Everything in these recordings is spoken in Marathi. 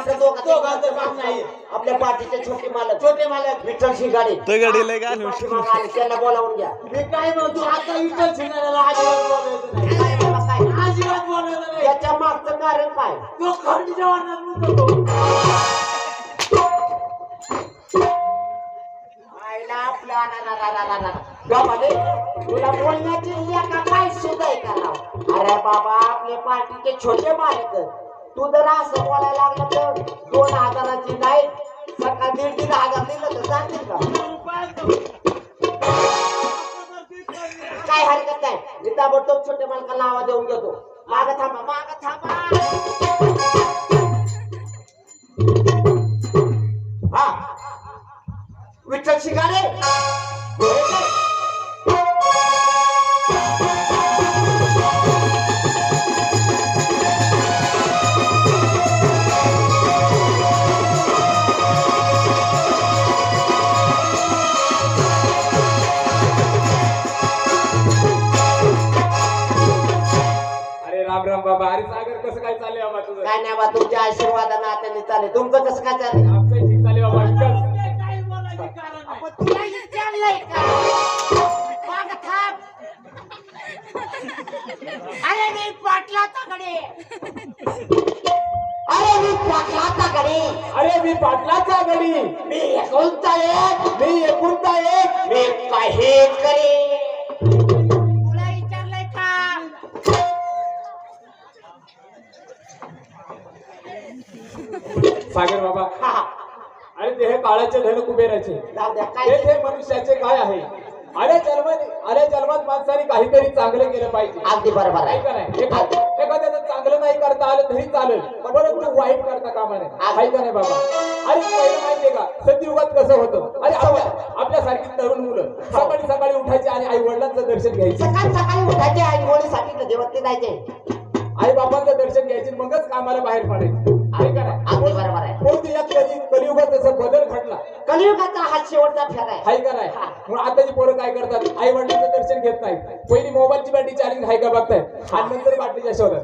आपल्या दोघांचं काम नाही. आपल्या पार्टीचे छोटे मालक विठ्ठल शिंगाडे त्यांना बोलावून घ्या. मी काय म्हणतो आता विठ्ठल शिंगाड्याला अजिबात बोलायचं नाही. याच्या मागचं कारण काय? तो खंडीच्या वर्णात म्हणतो. तुला बोलण्याची काय सुद्धा करावं. अरे बाबा आपले पार्टीचे छोटे मालक तू जर असं बोलायला लागलं तर 2000ची नाही सकाळ 1,500 दिलं तर चालतील का? काय हरकत नाही. मी ताबडतोब छोट्या मालकाला आवाज देऊन घेतो. मागं थांबा. हा विठ्ठल शिंगाडे राम बाबा. अरे सागर कसं काय चाललंय बाबा तुझं? काय नाही बा तुमच्या आशीर्वादाने आता मी चालेल. तुमचं कसं काय चालेल? आमचं ठीक चाललंय बाबा. अरे मी पाटलाचा गडी मी एकुलता एक मी काही करे. तुला विचारलंय का? सागर बाबा अरे ते हे काळाचे धन कुबेराचे जाऊ द्या. काय ते मनुष्याचे काय आहे. अरे जन्मात माणसाने काहीतरी चांगलं केलं पाहिजे. अगदी बरोबर आहे का नाही? एखाद्याचं चांगलं नाही करता आलं तरी चालेल परंतु वाईट करता कामा नये. आहे का नाही बाबा? अरे पहिलं माहितीये का सत्ययुगात कसं होतं? अरे आपल्यासारखी तरुण मुलं सकाळी उठायची आणि आई वडिलांचं दर्शन घ्यायचे. सकाळी उठायचे आई वडील देवते जायचे. आई बाबांचं दर्शन घ्यायचे मगच कामाला बाहेर पडायचे. आहे का नाही? अगदी बरोबर आहे. कोणती या कलियुगात जसं बदल घडला. कलियुगाचा हा शेवटचा फेरा आहे का नाही? मग आताची पोरं काय करतात? आई वडिलांचं दर्शन घेत नाहीत. पहिली मोबाईलची बॅटरी चार्जिंग आहे का बघतायत आणि नंतर बाटलीच्या शोधात.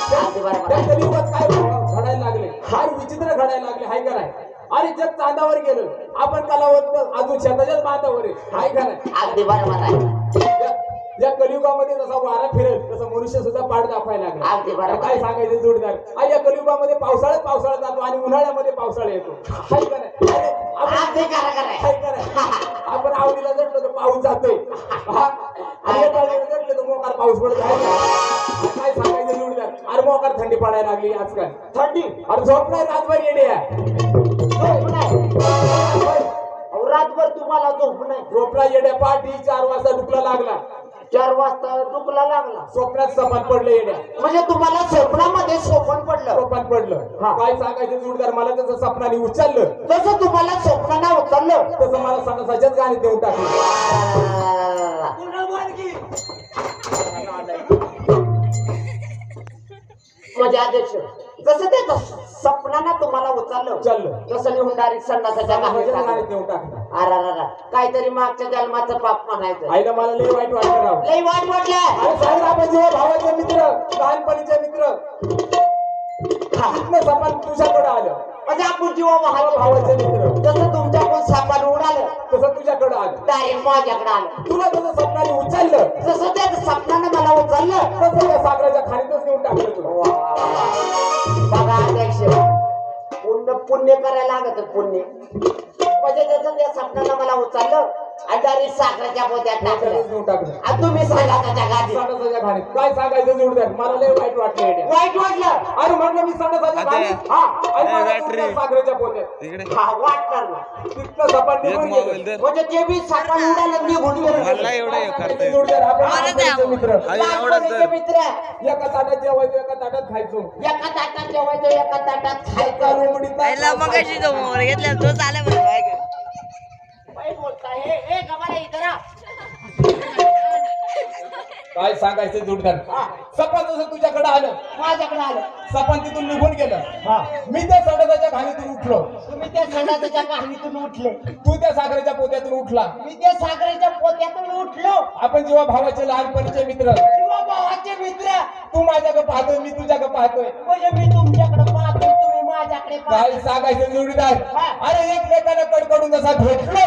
त्या कलियुगात काय घडायला लागले? फार विचित्र घडायला लागले. आहे का नाही? अरे जग चांदावर गेलं आपण कलावत अजून शेताच्याच बांधावर आहे का नाही? अगदी बरोबर आहे. या कलियुगामध्ये जसा वारा फिरेल तसं मनुष्य सुद्धा पाठ दाखवायला लागला. अगदी बरोबर. काय सांगायचं जोडदार? आणि या कलियुगामध्ये पावसाळा जातो आणि उन्हाळ्यामध्ये पावसाळा येतो. आहे का नाही? आपण आवडीला जटलो तर पाऊस जातोय आणि जटलो तर मोकार पाऊस पडत आहे. काय सांगायचं जोडदार? अरे मोकार थंडी पडायला लागली आजकाल. थंडी अरे झोप नाही रातभर येणे रातभर तुम्हाला झोपला येड्या. पाठी 4 वाजता डुकला लागला. 4 वाजता डुकला लागला. स्वप्नात सपान पडलं येड्या. म्हणजे तुम्हाला स्वप्नामध्ये सोपन पडलं. काय सांगायचं जोडदार? मला तसं स्वप्नाने उचललं तसं तुम्हाला स्वप्नाला उचललं तसं मला सणासाच्याच गाणी देऊन टाकलं. म्हणजे अध्यक्ष कसं ते स्वप्नाला तुम्हाला उचललं तसं लिहून डायरेक्ट संडासाच्या गाणी देऊन टाकलं. अरे काहीतरी मागच्या जन्माचं पाप म्हणायचं. आईला मला लई वाईट वाटलं. लई वाईट वाटलं. अरे साहेब आपण जेव्हा भावाचे मित्र लहानपणीचे मित्र सपान तुझ्याकडे आलं. म्हणजे आपण जेव्हा भावाचे मित्र जसं तुमच्याकडून सापान उडालं तसं तुझ्याकडे आलं. डायरेक्ट माझ्याकडे आलं. तुला तसं स्वप्नाने उचललं जसं त्या स्वप्नानं मला उचललं तसं त्या सागराच्या खाणीतच नेऊन टाकलं तुला. बघा अध्यक्ष पुण्य करायला लागत. पुण्य म्हणजे जसं त्या स्वप्नानं मला उचललं आणि डायरेक्ट साखरेच्या पोत्यात टाकलं. आणि तुम्ही संडासाच्या खाणीत. काय सांगायचं जोडदार? मला लय वाईट वाटलं. वाईट वाटलं. अरे म्हटलं मी संडासाच्या खाणीत साखरेच्या पोत्यात वाटणार ना तिथलं सपाट निघून गेलं. म्हणजे ते बी सकाळ उडालं निघून गेलं. मित्र एका ताटात जेवायचो एका ताटात खायचो. एका ताटात खायचं. मगाशी तो मोबाईल घेतला तो चालेल. काय सांगायचं जोडदार? सपान जसं तुझ्याकडे आलं माझ्याकडे आलं. सपान तिथून निघून गेलं. मी त्या संडासाच्या खाणीतून उठलो. तुम्ही त्या संडासाच्या खाणीतून उठले. तू त्या सागराच्या पोत्यातून उठला. मी त्या सागराच्या पोत्यातून उठलो. आपण जेव्हा भावाचे लहानपणीचे मित्र किंवा भावाचे मित्र. तू माझ्याकडे पाहतोय मी तुझ्याकडे पाहतोय. म्हणजे मी तुमच्याकडे पाहतोय तुम्ही माझ्या एकमेकाकडे काय सांगायचं जोडीदार अरे एकमेकाला कडकडून जसा भेटलो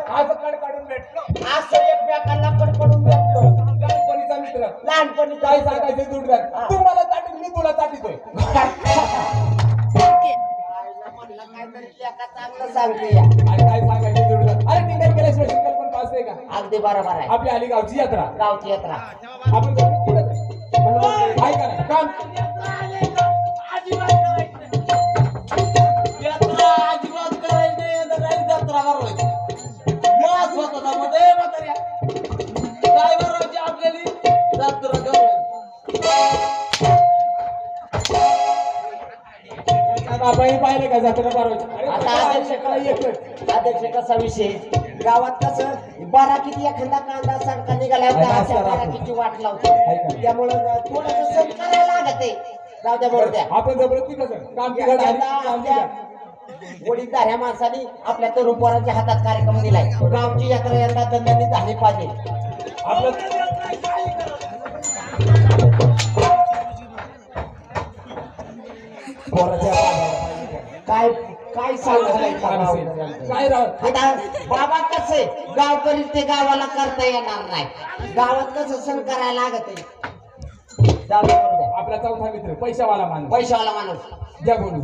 आज कडकडून भेटलो असं एकमेकांना कडकडून भेटतो लहानपणीचा मित्र लहानपणी काय सांगायचं जोडीदार तू मला चाटील मी तुला चाटीतोय म्हणलं काहीतरी लेका चांगलं सांगते या. आणि काय सांगायचं जोडीदार अरे टिंगर केल्याशिवाय शिकल पण पास आहे का अगदी बरोबर आहे आपली आली गावची यात्रा गावची यात्रा आपण जाऊ पुढे आहे का नाही काम यात्रा अजिबात करायची नाही तर काही जत्रा भरवायची मग स्वतःचा मध्ये म्हाताऱ्या काय भरवायची आपल्याली जत्रा करायची आपण पाहिले का जत्रा भरवायची आता अध्यक्ष कसा विषय गावात कसं बाराकीत एखादा कांदा सडका निघाला बाराकीची वाट लावतो त्यामुळं थोडस सण करायला लागत आहे जाऊ द्या बरोबर द्या आपण जबरदस्ती कसं काम केलं वडीलधाऱ्या माणसाने आपल्या तरुण पोरांच्या हातात कार्यक्रम दिलाय गावची यात्रा यंदा दंडाने झाली पाहिजे आपलं काय काय सांगत काय राव आता बाबा कसे गाव करील ते गावाला करता येणार नाही गावात कसं सण करायला लागत आहे जाऊ द्या बरोबर द्या. आपला चौथा मित्र पैशावाला माणूस पैशावाला माणूस द्या बोलू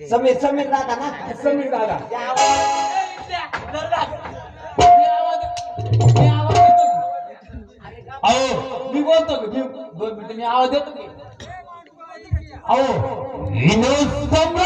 समीर समीर दादा ना समीर दादा त्या आवाज- मी बोलतो की 2 मिनिटं मी आवाज देतो की अहो विनोद सम्राट